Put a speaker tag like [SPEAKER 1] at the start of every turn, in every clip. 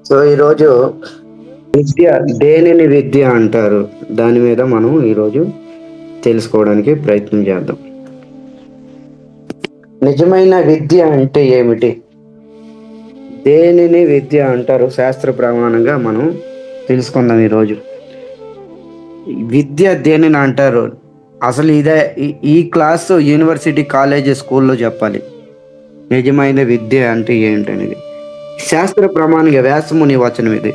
[SPEAKER 1] So ఈరోజు విద్య దేనిని విద్య అంటారు, దాని మీద మనం ఈరోజు తెలుసుకోవడానికి ప్రయత్నం చేద్దాం. నిజమైన విద్య అంటే ఏమిటి, దేనిని విద్య అంటారు, శాస్త్ర ప్రమాణంగా మనం తెలుసుకుందాం. ఈరోజు విద్య దేనిని అంటారు, అసలు ఇదే ఈ క్లాస్ యూనివర్సిటీ కాలేజ్ స్కూల్లో చెప్పాలి. నిజమైన విద్య అంటే ఏంటనేది శాస్త్ర ప్రమాణంగా వ్యాసముని వచనం ఇది.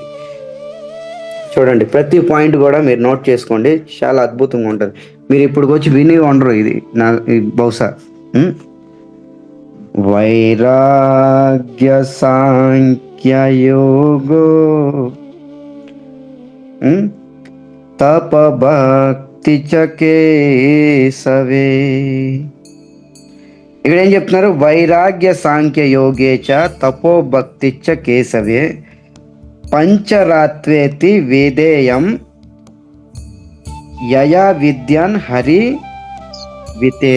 [SPEAKER 1] చూడండి, ప్రతి పాయింట్ కూడా మీరు నోట్ చేసుకోండి, చాలా అద్భుతంగా ఉంటుంది. మీరు ఇప్పుడు వచ్చి విని ఉండరు ఇది బహుశా. వైరాగ్య సాంఖ్య యోగో తప భక్తి చ కేశవే. ఇక్కడ ఏం చెప్తున్నారు? వైరాగ్య సాంఖ్య యోగే చ తపో భక్తి చ కేశవే పంచరాత్వేతి వేదేయం యయా విద్యాన్ హరి వితే.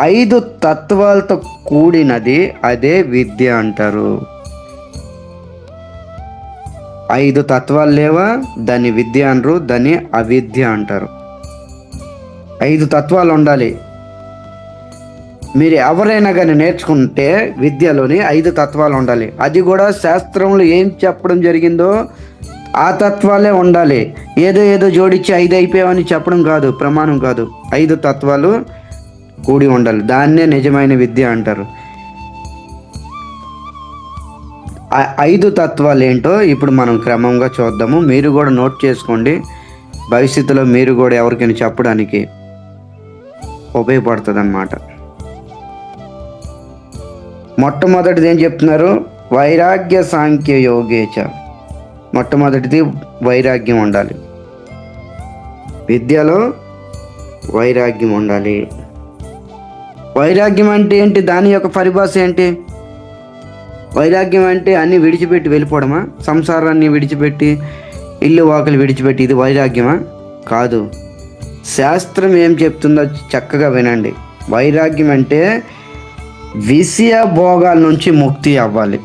[SPEAKER 1] 5 తత్వాలతో కూడినది అదే విద్య అంటారు. 5 తత్వాలు లేవా, దాన్ని విద్య అనరు, దాన్ని అవిద్య అంటారు. 5 తత్వాలు ఉండాలి. మీరు ఎవరైనా కానీ నేర్చుకుంటే విద్యలోని 5 తత్వాలు ఉండాలి. అది కూడా శాస్త్రంలో ఏం చెప్పడం జరిగిందో ఆ తత్వాలే ఉండాలి. ఏదో జోడించి 5 అయిపోయామని చెప్పడం కాదు, ప్రమాణం కాదు. 5 తత్వాలు కూడి ఉండాలి, దాన్నే నిజమైన విద్య అంటారు. 5 తత్వాలు ఏంటో ఇప్పుడు మనం క్రమంగా చూద్దాము. మీరు కూడా నోట్ చేసుకోండి, భవిష్యత్తులో మీరు కూడా ఎవరికైనా చెప్పడానికి ఉపయోగపడుతుంది అన్నమాట. మొట్టమొదటిది ఏం చెప్తున్నారు? వైరాగ్య సాంఖ్య యోగేచ. మొట్టమొదటిది వైరాగ్యం ఉండాలి. విద్యలో వైరాగ్యం ఉండాలి. వైరాగ్యం అంటే ఏంటి, దాని యొక్క పరిభాష ఏంటి? వైరాగ్యం అంటే అన్ని విడిచిపెట్టి వెళ్ళిపోవడమా? సంసారాన్ని విడిచిపెట్టి, ఇల్లు వాకిలు విడిచిపెట్టి ఇది వైరాగ్యమా? కాదు. శాస్త్రం ఏం చెప్తుందో చక్కగా వినండి. వైరాగ్యం అంటే విషయ భోగాల నుంచి ముక్తి అవ్వాలి.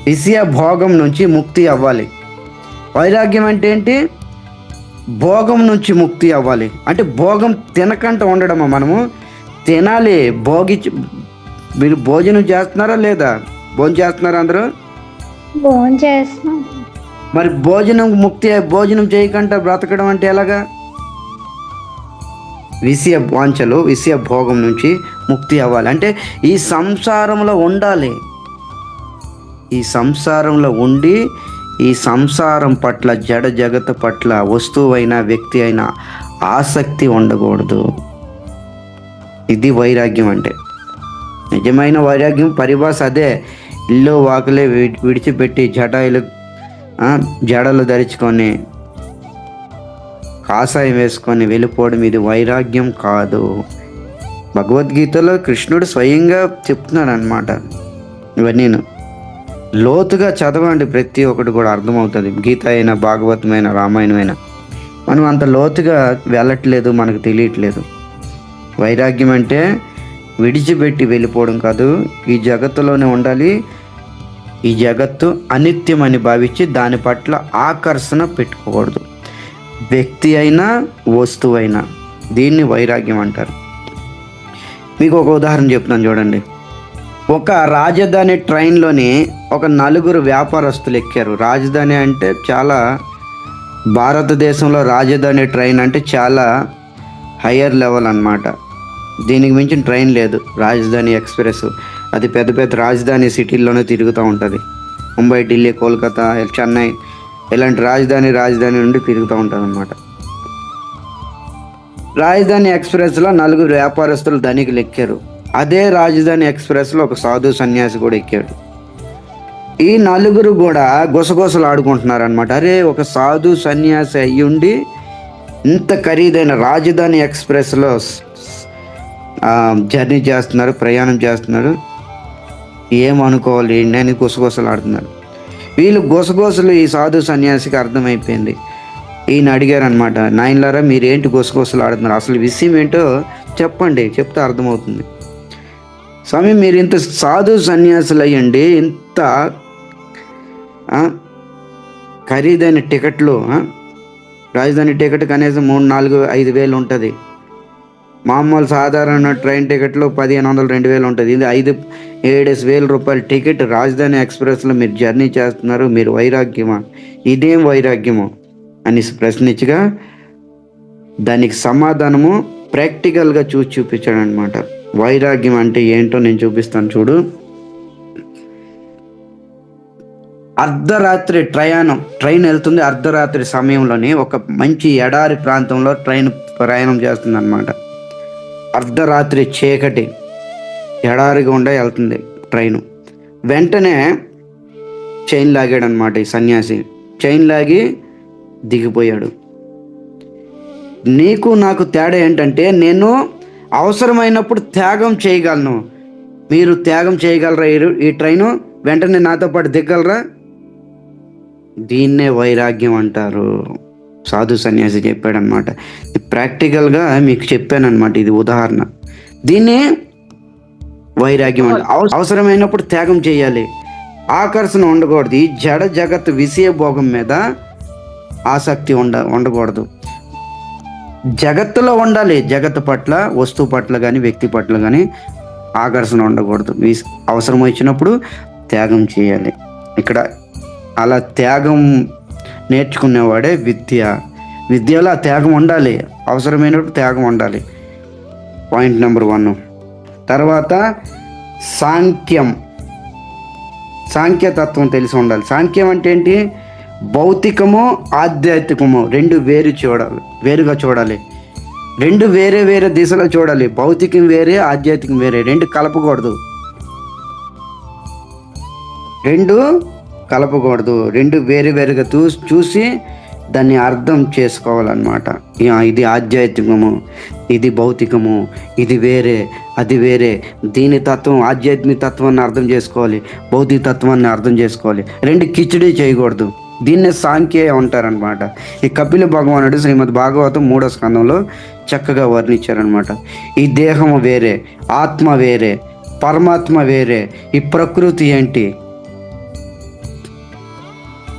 [SPEAKER 1] విషయ భోగం నుంచి ముక్తి అవ్వాలి. వైరాగ్యం అంటే ఏంటి? భోగం నుంచి ముక్తి అవ్వాలి. అంటే భోగం తినకంట ఉండడమా? మనము తినాలి, భోగించి. మీరు భోజనం చేస్తున్నారా లేదా? భోజనం చేస్తున్నారా అందరూ?
[SPEAKER 2] భోజనం చేస్తున్నాం.
[SPEAKER 1] మరి భోజనం చేయకుండా బ్రతకడం అంటే ఎలాగా? విషయ వాంఛలు, విషయ భోగం నుంచి ముక్తి అవ్వాలి. అంటే ఈ సంసారంలో ఉండాలి. ఈ సంసారంలో ఉండి ఈ సంసారం పట్ల, జడ జగత్తు పట్ల, వస్తువైనా వ్యక్తి అయినా ఆసక్తి ఉండకూడదు. ఇది వైరాగ్యం అంటే. నిజమైన వైరాగ్యం పరిభాష అదే. ఇల్లు వాకులే విడిచిపెట్టి జడలు ధరించుకొని కాషాయం వేసుకొని వెళ్ళిపోవడం ఇది వైరాగ్యం కాదు. భగవద్గీతలో కృష్ణుడు స్వయంగా చెప్తున్నాడు అన్నమాట. ఇవన్నీ లోతుగా చదవండి, ప్రతి ఒక్కటి కూడా అర్థమవుతుంది. గీత అయినా, భాగవతమైన, రామాయణమైన. మనం అంత లోతుగా వెళ్ళట్లేదు, మనకు తెలియట్లేదు. వైరాగ్యం అంటే విడిచిపెట్టి వెళ్ళిపోవడం కాదు. ఈ జగత్తులోనే ఉండాలి. ఈ జగత్తు అనిత్యమని భావించి దాని పట్ల ఆకర్షణ పెట్టుకోకూడదు. వ్యక్తి అయినా, వస్తువైనా. దీన్ని వైరాగ్యం అంటారు. మీకు ఒక ఉదాహరణ చెప్తున్నాను చూడండి. ఒక రాజధాని ట్రైన్లోని ఒక 4 వ్యాపారస్తులు ఎక్కారు. రాజధాని అంటే చాలా, భారతదేశంలో రాజధాని ట్రైన్ అంటే చాలా హయ్యర్ లెవెల్ అన్నమాట. దీనికి మించిన ట్రైన్ లేదు. రాజధాని ఎక్స్ప్రెస్ అది పెద్ద పెద్ద రాజధాని సిటీల్లోనే తిరుగుతూ ఉంటుంది. ముంబై, ఢిల్లీ, కోల్కతా, చెన్నై ఇలాంటి రాజధాని నుండి తిరుగుతూ ఉంటుంది అన్నమాట. రాజధాని ఎక్స్ప్రెస్లో 4 వ్యాపారస్తులు ధనికులు ఎక్కారు. అదే రాజధాని ఎక్స్ప్రెస్లో ఒక సాధు సన్యాసి కూడా ఎక్కాడు. ఈ 4 కూడా గుసగుసలు ఆడుకుంటున్నారు అనమాట. అరే, ఒక సాధు సన్యాసి అయ్యుండి ఇంత ఖరీదైన రాజధాని ఎక్స్ప్రెస్లో జర్నీ చేస్తున్నారు, ప్రయాణం చేస్తున్నారు, ఏమనుకోవాలి అని గుసగుసలు ఆడుతున్నారు. వీళ్ళు గుసగుసలు ఈ సాధు సన్యాసికి అర్థమైపోయింది. ఈయన అడిగారు అనమాట, నాయనలారా మీరేంటి గుసగుసలు ఆడుతున్నారు, అసలు విషయం ఏంటో చెప్పండి, చెప్తే అర్థమవుతుంది. స్వామి, మీరు ఇంత సాధు సన్యాసులు అయ్యండి, ఇంత ఆ? ఖరీదైన టికెట్లు, రాజధాని టికెట్ కనీసం 3, 4, 5 వేలు ఉంటుంది. మామూలు సాధారణ ట్రైన్ టికెట్లు 1500, 2000 ఉంటుంది. ఇది 5-7 రూపాయల టికెట్. రాజధాని ఎక్స్ప్రెస్లో మీరు జర్నీ చేస్తున్నారు, మీరు వైరాగ్యమా? ఇదేం వైరాగ్యము అని ప్రశ్నించగా దానికి సమాధానము ప్రాక్టికల్గా చూపించాడు అనమాట. వైరాగ్యం అంటే ఏంటో నేను చూపిస్తాను చూడు. అర్ధరాత్రి ట్రైన్ వెళ్తుంది. అర్ధరాత్రి సమయంలోనే ఒక మంచి ఎడారి ప్రాంతంలో ట్రైన్ ప్రయాణం చేస్తుంది అనమాట. అర్ధరాత్రి చీకటి, ఎడారి గుండా వెళ్తుంది ట్రైను. వెంటనే చైన్ లాగాడు అనమాట ఈ సన్యాసి. చైన్ లాగి దిగిపోయాడు. నీకు నాకు తేడా ఏంటంటే, నేను అవసరమైనప్పుడు త్యాగం చేయగలను. మీరు త్యాగం చేయగలరా? ఈ ట్రైను వెంటనే నాతో పాటు దిగలరా? దీన్నే వైరాగ్యం అంటారు. సాధు సన్యాసి చెప్పాడనమాట. ప్రాక్టికల్గా మీకు చెప్పానమాట. ఇది ఉదాహరణ. దీన్నే వైరాగ్యం అంటే అవసరమైనప్పుడు త్యాగం చేయాలి. ఆకర్షణ ఉండకూడదు. ఈ జడ జగత్ విషయ భోగం మీద ఆసక్తి ఉండకూడదు. జగత్తులో ఉండాలి. జగత్తు పట్ల, వస్తువు పట్ల కానీ వ్యక్తి పట్ల కానీ ఆకర్షణ ఉండకూడదు. అవసరం వచ్చినప్పుడు త్యాగం చేయాలి. ఇక్కడ అలా త్యాగం నేర్చుకునేవాడే విద్యలో ఆ త్యాగం ఉండాలి. అవసరమైనప్పుడు త్యాగం ఉండాలి. Point number 1. తర్వాత సాంఖ్యతత్వం తెలిసి ఉండాలి. సాంఖ్యం అంటే ఏంటి? భౌతికము ఆధ్యాత్మికము రెండు వేరుగా చూడాలి. రెండు వేరే వేరే దిశలో చూడాలి. భౌతికం వేరే, ఆధ్యాత్మికం వేరే. రెండు కలపకూడదు. రెండు వేరు వేరుగా చూసి దాన్ని అర్థం చేసుకోవాలన్నమాట. ఇది ఆధ్యాత్మికము, ఇది భౌతికము, ఇది వేరే, అది వేరే. దీని తత్వం, ఆధ్యాత్మిక తత్వాన్ని అర్థం చేసుకోవాలి, భౌతిక తత్వాన్ని అర్థం చేసుకోవాలి. రెండు కిచిడి చేయకూడదు. దీన్నే సాంఖ్య అంటారనమాట. ఈ కపిల భగవానుడు శ్రీమద్ భాగవతం 3వ స్కందంలో చక్కగా వర్ణించారనమాట. ఈ దేహము వేరే, ఆత్మ వేరే, పరమాత్మ వేరే, ఈ ప్రకృతి ఏంటి?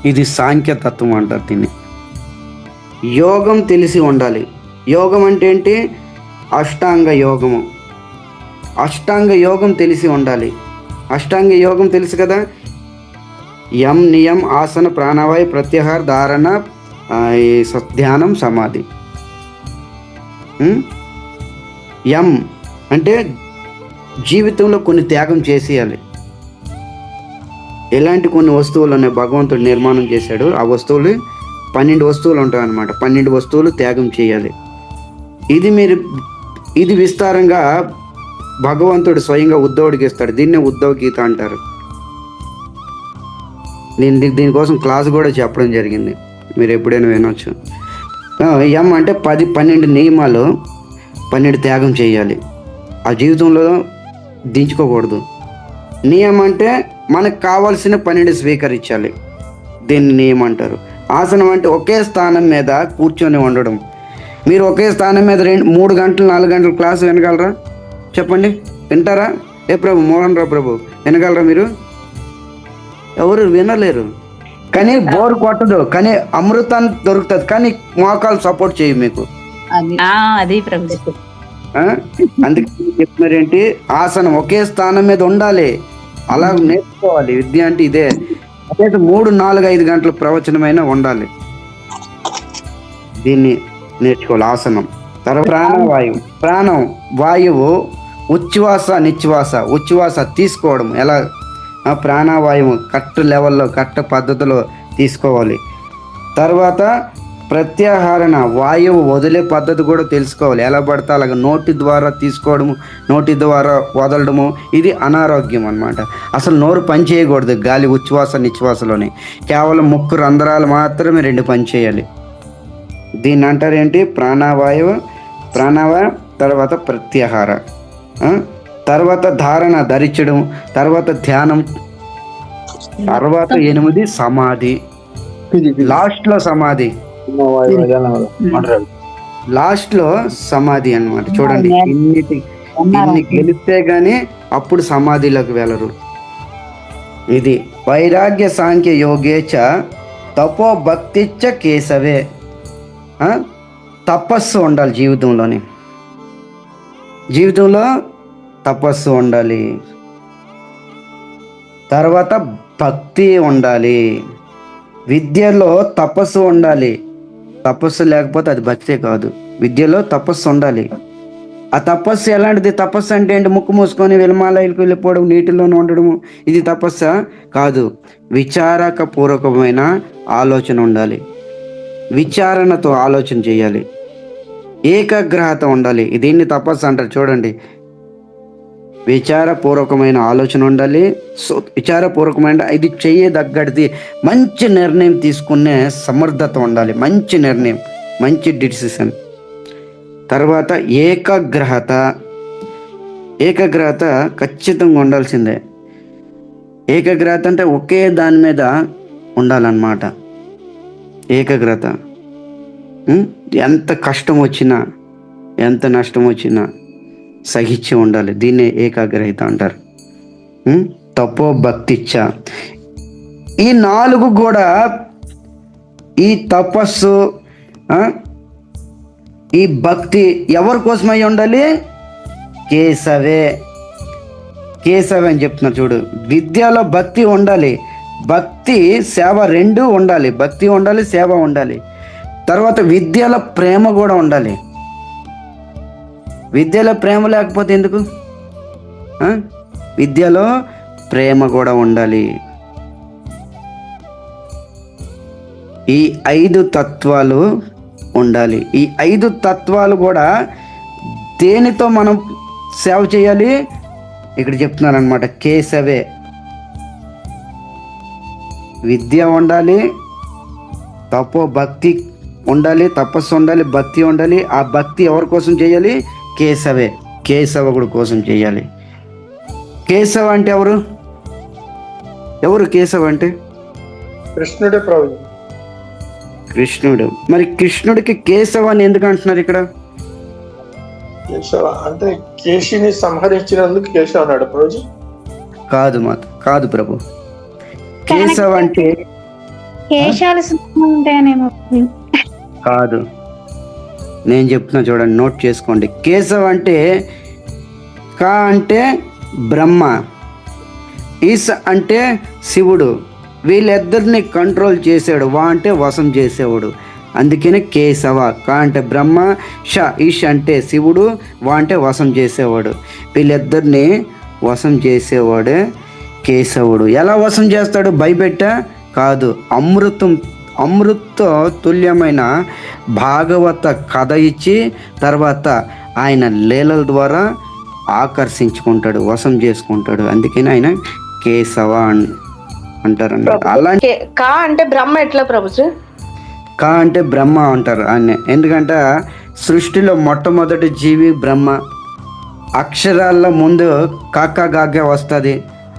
[SPEAKER 1] ఇది సాంఖ్యతత్వం అంటారు దీన్ని. యోగం తెలిసి ఉండాలి. యోగం అంటే ఏంటి? అష్టాంగ యోగం తెలిసి ఉండాలి. అష్టాంగ యోగం తెలుసు కదా. యం, నియం, ఆసన, ప్రాణావాయు, ప్రత్యాహార, ధారణ, ధ్యానం, సమాధి. యం అంటే జీవితంలో కొన్ని త్యాగం చేసేయాలి. ఎలాంటి కొన్ని వస్తువులు ఉన్నాయి భగవంతుడు నిర్మాణం చేశాడు. ఆ వస్తువులు 12 వస్తువులు ఉంటాయి అన్నమాట. 12 వస్తువులు త్యాగం చేయాలి. ఇది విస్తారంగా భగవంతుడు స్వయంగా ఉద్ధవుడికి ఇస్తాడు. దీన్నే ఉద్ధవ గీత అంటారు. నేను దీనికోసం క్లాస్ కూడా చెప్పడం జరిగింది, మీరు ఎప్పుడైనా వినొచ్చు. ఎం అంటే 12 నియమాలు, 12 త్యాగం చేయాలి. ఆ జీవితంలో దించుకోకూడదు. నియమం అంటే మనకు కావాల్సిన 12 స్వీకరించాలి. దీన్ని నియమం అంటారు. ఆసనం అంటే ఒకే స్థానం మీద కూర్చొని ఉండడం. మీరు ఒకే స్థానం మీద 3 గంటలు 4 గంటలు క్లాసు వినగలరా? చెప్పండి, వింటారా? ప్రభు మోహన్ రావు ప్రభు వినగలరా? మీరు ఎవరు వినలేరు. కానీ బోర్ కొట్టదు, కానీ అమృతాన్ని దొరుకుతుంది. కానీ మోకాలు సపోర్ట్ చేయవు మీకు. అందుకే చెప్తున్నారేంటి? ఆసనం ఒకే స్థానం మీద ఉండాలి. అలా నేర్చుకోవాలి. విద్య అంటే ఇదే. అదే 3, 4, 5 గంటల ప్రవచనమైనా ఉండాలి. దీన్ని నేర్చుకోవాలి. ఆసనం. తర్వాత ప్రాణం వాయువు ఉచ్ఛ్వాస నిశ్వాస. ఉచ్ఛ్వాస తీసుకోవడం ఎలా? ప్రాణవాయువు కరెక్ట్ లెవెల్లో, కరెక్ట్ పద్ధతిలో తీసుకోవాలి. తర్వాత ప్రత్యాహారణ, వాయువు వదిలే పద్ధతి కూడా తెలుసుకోవాలి. ఎలా పడితే అలాగ నోటి ద్వారా తీసుకోవడము, నోటి ద్వారా వదలడము, ఇది అనారోగ్యం అన్నమాట. అసలు నోరు పని చేయకూడదు గాలి ఉచ్ఛ్వాస నిశ్వాసలోనే. కేవలం ముక్కు రంధ్రాలు మాత్రమే 2 పని చేయాలి. దీన్ని అంటారు ఏంటి? ప్రాణవాయువు, తర్వాత ప్రత్యాహార, తర్వాత ధారణ ధరించడం, తర్వాత ధ్యానం, తర్వాత 8 సమాధి. లాస్ట్లో సమాధి అన్నమాట. చూడండి, ఇన్ని గెలిస్తే గానీ అప్పుడు సమాధిలోకి వెళ్ళరు. ఇది వైరాగ్య సాంఖ్య యోగేచ తపో భక్తిచ్చ కేశవే. తపస్సు ఉండాలి జీవితంలో తపస్సు ఉండాలి. తర్వాత భక్తి ఉండాలి. విద్యలో తపస్సు ఉండాలి. తపస్సు లేకపోతే అది భక్తే కాదు. విద్యలో తపస్సు ఉండాలి. ఆ తపస్సు ఎలాంటిది? తపస్సు అంటే ఏంటి? ముక్కు మూసుకొని విలమాలయాలకు వెళ్ళిపోవడం, నీటిలోనే ఉండడము, ఇది తపస్సా? కాదు. విచారక పూర్వకమైన ఆలోచన ఉండాలి. విచారణతో ఆలోచన చేయాలి. ఏకాగ్రత ఉండాలి. దీన్ని తపస్సు అంటారు. చూడండి, విచారపూర్వకమైన ఆలోచన ఉండాలి. విచారపూర్వకమైన ఇది చేయదగ్గడిది మంచి నిర్ణయం తీసుకునే సమర్థత ఉండాలి. మంచి నిర్ణయం, మంచి డిసిషన్. తర్వాత ఏకాగ్రత ఖచ్చితంగా ఉండాల్సిందే. ఏకాగ్రత అంటే ఒకే దాని మీద ఉండాలన్నమాట. ఏకాగ్రత ఎంత కష్టం వచ్చినా, ఎంత నష్టం వచ్చినా సహించి ఉండాలి. దీన్నే ఏకాగ్రత అంటారు. తపో భక్తిచ్చ. ఈ 4 కూడా, ఈ తపస్సు, ఈ భక్తి ఎవరి కోసమై ఉండాలి? కేశవే అని చెప్తున్నారు. చూడు, విద్యలో భక్తి ఉండాలి. భక్తి సేవ రెండూ ఉండాలి. భక్తి ఉండాలి, సేవ ఉండాలి. తర్వాత విద్యలో ప్రేమ కూడా ఉండాలి. విద్యలో ప్రేమ లేకపోతే ఎందుకు? విద్యలో ప్రేమ కూడా ఉండాలి. ఈ 5 తత్వాలు ఉండాలి. ఈ 5 తత్వాలు కూడా దేనితో మనం సేవ చేయాలి? ఇక్కడ చెప్తున్నారనమాట. కేశవే. విద్య ఉండాలి, తపో భక్తి ఉండాలి, తపస్సు ఉండాలి, భక్తి ఉండాలి. ఆ భక్తి ఎవరి కోసం చేయాలి? కేశవుడు కోసం చేయాలి. కేశవ అంటే ఎవరు కేశవ అంటే?
[SPEAKER 3] కృష్ణుడే ప్రభు.
[SPEAKER 1] కృష్ణుడు. మరి కృష్ణుడికి కేశవ అని ఎందుకు అంటున్నారు ఇక్కడ?
[SPEAKER 3] కేశవ అంటే కేశిని సంహరించినందుకు కేశవ అన్నాడు ప్రభు.
[SPEAKER 1] కాదు ప్రభు. కేశవ అంటే
[SPEAKER 2] కేశాలు ఉంటాయనేమో.
[SPEAKER 1] కాదు, నేను చెప్తున్నా చూడండి, నోట్ చేసుకోండి. కేశవ అంటే కా అంటే బ్రహ్మ, ఈస్ అంటే శివుడు. వీళ్ళిద్దరిని కంట్రోల్ చేసాడు. వా అంటే వశం చేసేవాడు. అందుకనే కేశవ. కా అంటే బ్రహ్మ, ఈష్ అంటే శివుడు, వా అంటే వశం చేసేవాడు. వీళ్ళిద్దరిని వశం చేసేవాడే కేశవుడు. ఎలా వశం చేస్తాడు? భయపెట్ట కాదు, అమృత తుల్యమైన భాగవత కథ ఇచ్చి తర్వాత ఆయన లీలల ద్వారా ఆకర్షించుకుంటాడు, వశం చేసుకుంటాడు. అందుకని ఆయన కేశవ అంటారన్నమాట. అలాంటి
[SPEAKER 4] కా అంటే బ్రహ్మ ఎట్లా ప్రభుజీ?
[SPEAKER 1] కా అంటే బ్రహ్మ అంటారు ఆయన. ఎందుకంటే సృష్టిలో మొట్టమొదటి జీవి బ్రహ్మ. అక్షరాల్లో ముందు కాకా గాగా వస్తుంది.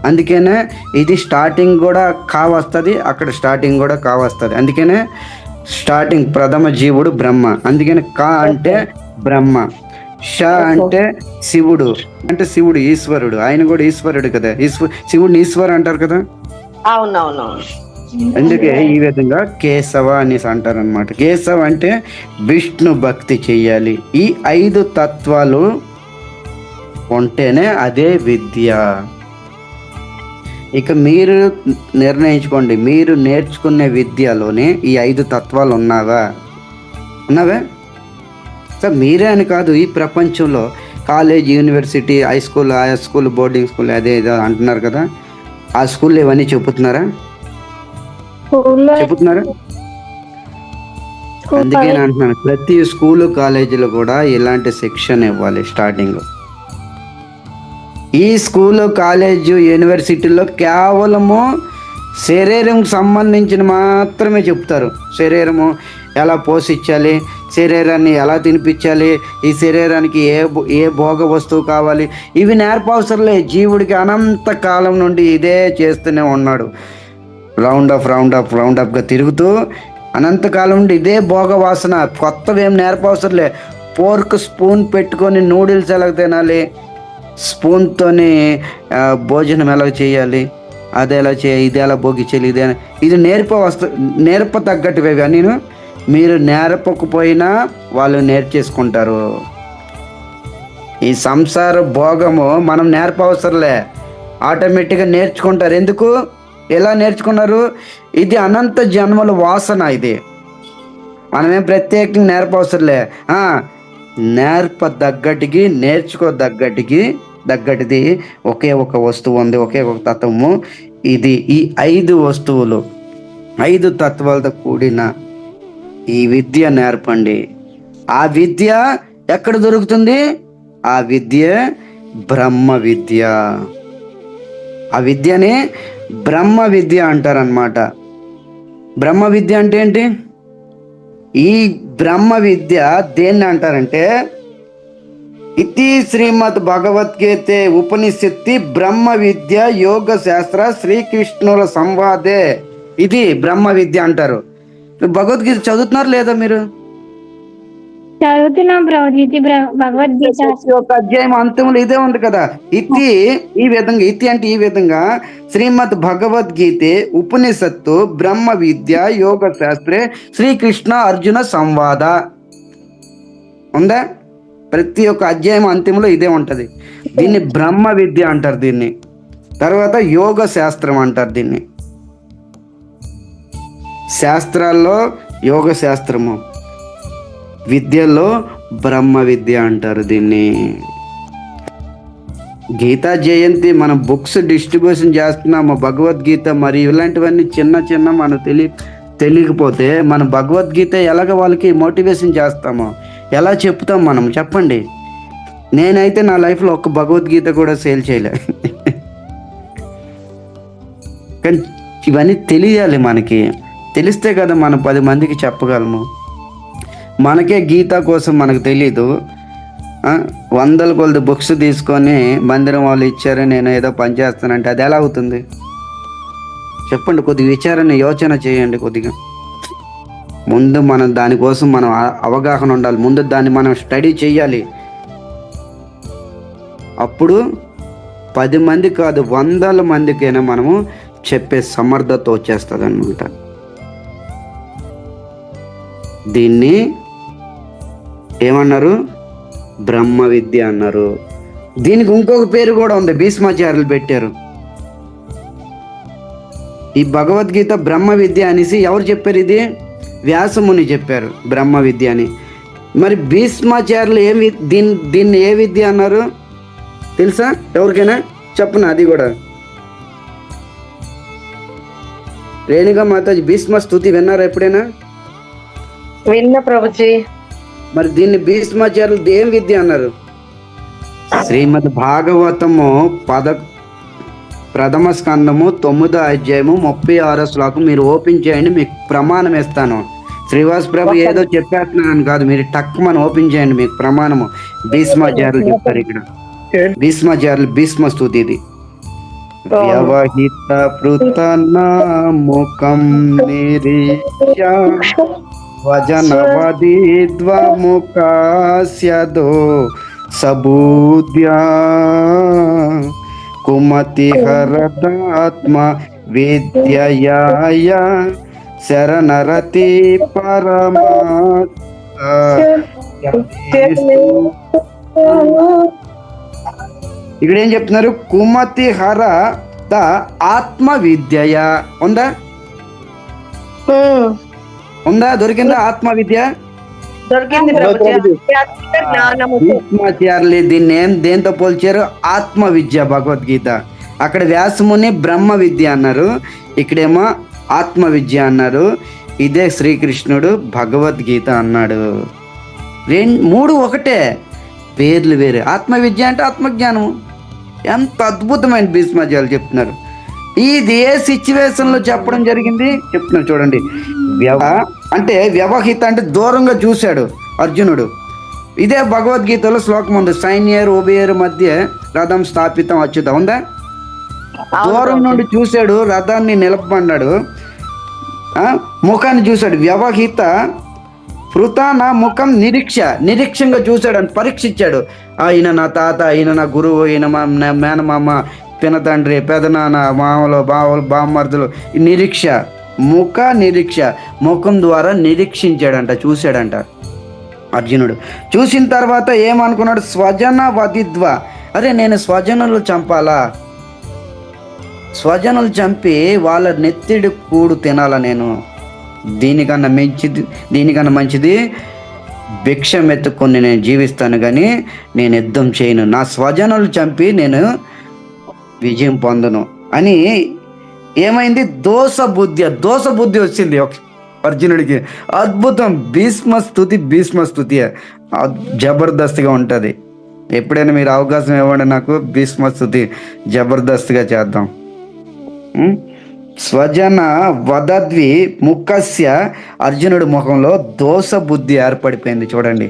[SPEAKER 1] అందుకనే ఇది స్టార్టింగ్ కూడా కా వస్తుంది, అక్కడ స్టార్టింగ్ కూడా కా వస్తుంది. అందుకనే స్టార్టింగ్ ప్రథమ జీవుడు బ్రహ్మ. అందుకని కా అంటే బ్రహ్మ, ష అంటే శివుడు. అంటే శివుడు ఈశ్వరుడు. ఆయన కూడా ఈశ్వరుడు కదా. శివుడిని ఈశ్వరు అంటారు కదా.
[SPEAKER 4] అవునవునవును.
[SPEAKER 1] అందుకే ఈ విధంగా కేశవ అనేసి అంటారు అనమాట. కేశవ అంటే విష్ణు భక్తి చెయ్యాలి. ఈ 5 తత్వాలు ఉంటేనే అదే విద్య. ఇక మీరు నిర్ణయించుకోండి, మీరు నేర్చుకునే విద్యలోనే ఈ 5 తత్వాలు ఉన్నావా? సార్ మీరే అని కాదు, ఈ ప్రపంచంలో college, university, high school, boarding school అదే ఏదో అంటున్నారు కదా, ఆ స్కూల్లో ఇవన్నీ చెబుతున్నారా? అందుకే నేను అంటున్నాను, ప్రతి స్కూలు కాలేజీలో కూడా ఇలాంటి శిక్షణ ఇవ్వాలి స్టార్టింగ్. ఈ స్కూలు, కాలేజు, యూనివర్సిటీలో కేవలము శరీరం సంబంధించిన మాత్రమే చెప్తారు. శరీరము ఎలా పోషించాలి, శరీరాన్ని ఎలా తినిపించాలి, ఈ శరీరానికి ఏ భోగ వస్తువు కావాలి, ఇవి నేర్పవసరంలే. జీవుడికి అనంత కాలం నుండి ఇదే చేస్తూనే ఉన్నాడు. రౌండప్గా తిరుగుతూ అనంతకాలం నుండి ఇదే భోగ వాసన. కొత్తవి ఏం నేర్పవసరంలే. పోర్క్ స్పూన్ పెట్టుకొని నూడిల్స్ ఎలా తినాలి, స్పూన్తోని భోజనం ఎలా చేయాలి, అది ఎలా చేయాలి, ఇది ఎలా బొగ్గిచేయాలి, ఇది నేర్పతగ్గట్టువే కానీ మీరు నేర్పకపోయినా వాళ్ళు నేర్చేసుకుంటారు. ఈ సంసార భోగము మనం నేర్పవసరంలే, ఆటోమేటిక్గా నేర్చుకుంటారు. ఎందుకు, ఎలా నేర్చుకున్నారు? ఇది అనంత జన్మల వాసన. ఇది మనమేం ప్రత్యేకంగా నేర్పవసరంలే. నేర్పదగ్గటికి దగ్గటిది ఒకే ఒక వస్తువు ఉంది, ఒకే ఒక తత్వము. ఇది ఈ 5 వస్తువులు, 5 తత్వాలతో కూడిన ఈ విద్య నేర్పండి. ఆ విద్య ఎక్కడ దొరుకుతుంది? ఆ విద్య బ్రహ్మ విద్య. ఆ విద్యని బ్రహ్మ విద్య అంటారనమాట. బ్రహ్మ విద్య అంటే ఏంటి? ఈ బ్రహ్మ విద్య దేన్ని అంటారంటే, ఇతి శ్రీమద్ భగవద్గీతే ఉపనిషత్తి బ్రహ్మ విద్య యోగ శాస్త్ర శ్రీకృష్ణుల సంవాదే. ఇది బ్రహ్మ విద్య అంటారు. భగవద్గీత చదువుతున్నారు లేదా మీరు?
[SPEAKER 2] చదువుతున్నాం ప్రభుజీ. భగవద్గీత
[SPEAKER 1] ఒక అధ్యాయం అంతంలో ఇదే ఉంది కదా. ఇతి ఈ విధంగా, ఇతి అంటే ఈ విధంగా శ్రీమద్ భగవద్గీతే ఉపనిషత్తు బ్రహ్మ విద్య యోగ శాస్త్రే శ్రీకృష్ణ అర్జున సంవాద ఉందా? ప్రతి ఒక్క అధ్యాయం అంతిమంలో ఇదే ఉంటది. దీన్ని బ్రహ్మ విద్య అంటారు. దీన్ని తర్వాత యోగ శాస్త్రం అంటారు. దీన్ని శాస్త్రాల్లో యోగ శాస్త్రము, విద్యలో బ్రహ్మ విద్య అంటారు. దీన్ని గీతా జయంతి మన బుక్స్ డిస్ట్రిబ్యూషన్ చేస్తున్నాము. భగవద్గీత మరి ఇలాంటివన్నీ చిన్న మనకు తెలియకపోతే మన భగవద్గీత ఎలాగ వాళ్ళకి మోటివేషన్ చేస్తామో, ఎలా చెప్తాం మనం? చెప్పండి. నేనైతే నా లైఫ్లో ఒక్క భగవద్గీత కూడా సేల్ చేయలే. కానీ ఇవన్నీ తెలియాలి. మనకి తెలిస్తే కదా మనం 10 మందికి చెప్పగలము. మనకే గీత కోసం మనకు తెలీదు. 100 కొలది బుక్స్ తీసుకొని మందిరం వాళ్ళు ఇచ్చారు, నేను ఏదో పని చేస్తానంటే అది ఎలా అవుతుంది? చెప్పండి. కొద్దిగా విచారణ యోచన చేయండి. కొద్దిగా ముందు మనం దానికోసం మనం అవగాహన ఉండాలి. ముందు దాన్ని మనం స్టడీ చేయాలి. అప్పుడు 10 మంది కాదు 100 మందికైనా మనము చెప్పే సమర్థత వచ్చేస్తుంది అన్నమాట. దీన్ని ఏమన్నారు? బ్రహ్మ విద్య అన్నారు. దీనికి ఇంకొక పేరు కూడా ఉంది, భీష్మాచార్యులు పెట్టారు. ఈ భగవద్గీత బ్రహ్మ విద్య అనేసి ఎవరు చెప్పారు? ఇది వ్యాసముని చెప్పారు బ్రహ్మ విద్య అని. మరి భీష్మాచార్యులు దీన్ని ఏ విద్య అన్నారు తెలుసా? ఎవరికైనా చెప్పనా? అది కూడా రేణుగా మాతాజీ భీష్మ స్తుతి విన్నారా ఎప్పుడైనా?
[SPEAKER 4] విన్న ప్రభుజీ.
[SPEAKER 1] మరి దీన్ని భీష్మాచార్యులు ఏం విద్య అన్నారు? శ్రీమద్ భాగవతము ప్రథమ స్కందము 9వ అధ్యాయము 36వ శ్లోకం మీరు ఓపెన్ చేయండి, మీకు ప్రమాణం ఇస్తాను. శ్రీవాస్ ప్రభు ఏదో చెప్పేస్తున్నాను కాదు, మీరు టక్కుమని ఓపెన్ చేయండి, మీకు ప్రమాణము. భీష్మాచార్యులు చెప్తారు ఇక్కడ. భీష్మాచార్యులు భీష్మ స్తుతి ఇది. వ్యవహిత పృతనాముకం నిరీక్ష వజనవదీద్వముఖాస్యదో సబూద్యా కుమతి హరదాత్మ విద్యయాయ శరణరతి పరమాత్మ. ఇక్కడ ఏం చెప్తున్నారు? కుమతి హర ద ఆత్మ విద్యయ ఉందా? దొరికిందా ఆత్మ విద్య? భీష్మాచార్యులు దీన్ని దేంతో పోల్చారు? ఆత్మ విద్య భగవద్గీత. అక్కడ వ్యాసముని బ్రహ్మ విద్య అన్నారు, ఇక్కడేమో ఆత్మ విద్య అన్నారు. ఇదే శ్రీకృష్ణుడు భగవద్గీత అన్నాడు. 3 ఒకటే, పేర్లు వేరే. ఆత్మ విద్య అంటే ఆత్మజ్ఞానము. ఎంత అద్భుతమైన భీష్మాచార్యులు చెప్తున్నారు. ఇది ఏ సిచ్యువేషన్లో చెప్పడం జరిగింది చెప్తున్నారు చూడండి. అంటే వ్యవహిత అంటే దూరంగా చూశాడు అర్జునుడు. ఇదే భగవద్గీతలో శ్లోకం ఉంది, సైన్యర్ ఉభయర్ మధ్య రథం స్థాపితం అచ్యుత ఉందా? దూరం నుండి చూశాడు, రథాన్ని నిలబడ్డాడు, ముఖాన్ని చూశాడు. వ్యవహిత పృతాన ముఖం నిరీక్షంగా చూశాడు అని పరీక్షించాడు. ఈయన నా తాత, ఈయన నా గురువు, ఈయన మా మేనమామ, పినతండ్రి, పెదనాన్న, మామలు, బావలు, బామ్మర్దులు, ఈ నిరీక్ష ముఖం ద్వారా నిరీక్షించాడంట, చూశాడంట అర్జునుడు. చూసిన తర్వాత ఏమనుకున్నాడు? స్వజన వధిద్వ, అరే నేను స్వజనులు చంపాలా, స్వజనులు చంపి వాళ్ళ నెత్తిడి కూడు తినాలా నేను, దీనికన్నా మంచిది భిక్షం ఎత్తుకొని నేను జీవిస్తాను, కానీ నేను యుద్ధం చేయను, నా స్వజనులు చంపి నేను విజయం పొందను అని. ఏమైంది? దోష బుద్ధి వచ్చింది అర్జునుడికి. అద్భుతం. భీష్మ స్తుతి జబర్దస్త్గా ఉంటుంది. ఎప్పుడైనా మీరు అవకాశం ఇవ్వండి నాకు, భీష్మ స్తుతి జబర్దస్త్గా చేద్దాం. స్వజన వదద్వి ముఖస్య, అర్జునుడి ముఖంలో దోష బుద్ధి ఏర్పడిపోయింది. చూడండి,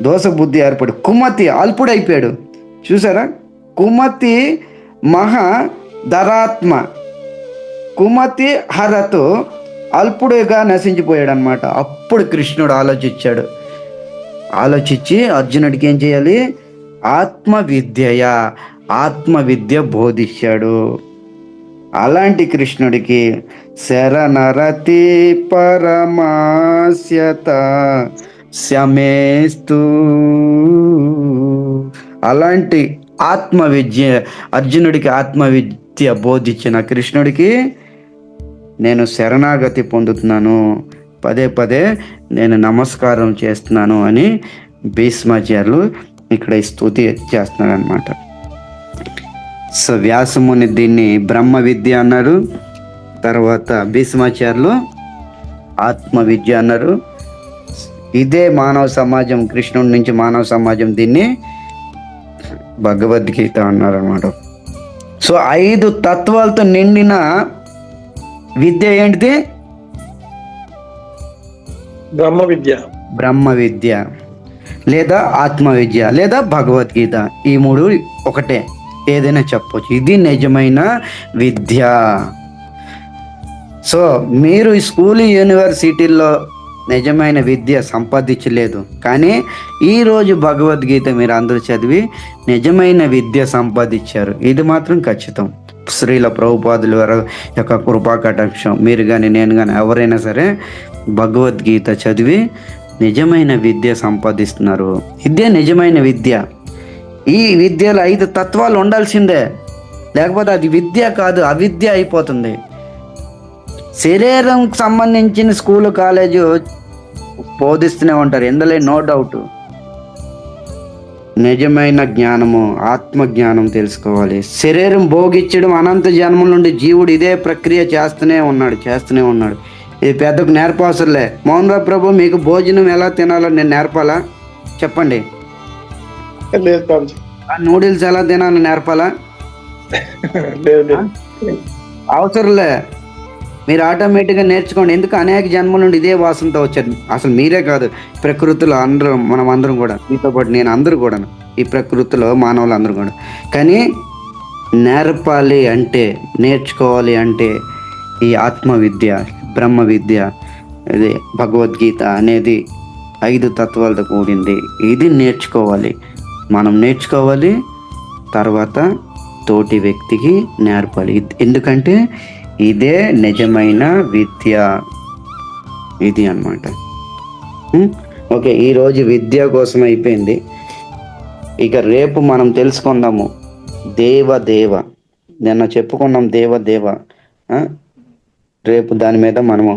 [SPEAKER 1] దోష బుద్ధి ఏర్పడి కుమతి అల్పుడైపోయాడు. చూసారా? కుమతి మహాధరాత్మ, కుమతి హరతు, అల్పుడుగా నశించిపోయాడు అనమాట. అప్పుడు కృష్ణుడు ఆలోచించి అర్జునుడికి ఏం చేయాలి? ఆత్మవిద్య బోధించాడు. అలాంటి కృష్ణుడికి శరణరతి పరమాస్యత శమేస్తు, అలాంటి అర్జునుడికి ఆత్మవిద్య బోధించిన కృష్ణుడికి నేను శరణాగతి పొందుతున్నాను, పదే నేను నమస్కారం చేస్తున్నాను అని భీష్మాచార్యులు ఇక్కడ స్తుతి చేస్తున్నాడు అనమాట. సో వ్యాసముని దీన్ని బ్రహ్మ విద్య అన్నారు, తర్వాత భీష్మాచార్యులు ఆత్మ విద్య అన్నారు. ఇదే మానవ సమాజం, కృష్ణుడి నుంచి మానవ సమాజం దీన్ని భగవద్గీత అన్నారు అనమాట. సో 5 తత్వాలతో నిండిన విద్య ఏంటిది? బ్రహ్మ విద్య లేదా ఆత్మ విద్య లేదా భగవద్గీత. ఈ 3 ఒకటే, ఏదైనా చెప్పొచ్చు. ఇది నిజమైన విద్య. సో మీరు స్కూల్ యూనివర్సిటీల్లో నిజమైన విద్య సంపాదించలేదు, కానీ ఈరోజు భగవద్గీత మీరు అందరూ చదివి నిజమైన విద్య సంపాదించారు. ఇది మాత్రం ఖచ్చితం. శ్రీల ప్రభుపాదుల యొక్క కృపా కటాక్షం. మీరు కానీ నేను కానీ ఎవరైనా సరే భగవద్గీత చదివి నిజమైన విద్య సంపాదిస్తున్నారు. ఇదే నిజమైన విద్య. ఈ విద్యలో 5 తత్వాలు ఉండాల్సిందే, లేకపోతే అది విద్య కాదు, అవిద్య అయిపోతుంది. శరీరం సంబంధించిన స్కూలు కాలేజు బోధిస్తూనే ఉంటారు, ఇందులో నో డౌట్. నిజమైన జ్ఞానము, ఆత్మజ్ఞానం తెలుసుకోవాలి. శరీరం భోగించడం అనంత జన్మల నుండి జీవుడు ఇదే ప్రక్రియ చేస్తూనే ఉన్నాడు. ఇది పెద్దకు నేర్పవసరంలే. మోహన్ రావు ప్రభు, మీకు భోజనం ఎలా తినాలో నేను నేర్పాలా? చెప్పండి. నూడిల్స్ ఎలా తినాలో నేర్పాలా? అవసరంలే, మీరు ఆటోమేటిక్గా నేర్చుకోండి. ఎందుకు? అనేక జన్మల నుండి ఇదే వాసనతో వచ్చారు. అసలు మీరే కాదు, ప్రకృతిలో అందరూ, మనం అందరం కూడా, మీతో పాటు నేను, అందరూ కూడా, ఈ ప్రకృతిలో మానవులు అందరూ కూడా. కానీ నేర్పాలి అంటే, నేర్చుకోవాలి అంటే ఈ ఆత్మ విద్య, బ్రహ్మ విద్య, ఇది భగవద్గీత అనేది 5 తత్వాలతో కూడింది. ఇది నేర్చుకోవాలి, మనం నేర్చుకోవాలి, తర్వాత తోటి వ్యక్తికి నేర్పాలి. ఎందుకంటే ఇదే నిజమైన విద్య. ఇది అన్నమాట. ఓకే, ఈరోజు విద్య కోసం అయిపోయింది. ఇక రేపు మనం తెలుసుకుందాము దేవ. నిన్న చెప్పుకున్నాం దేవ. రేపు దాని మీద మనము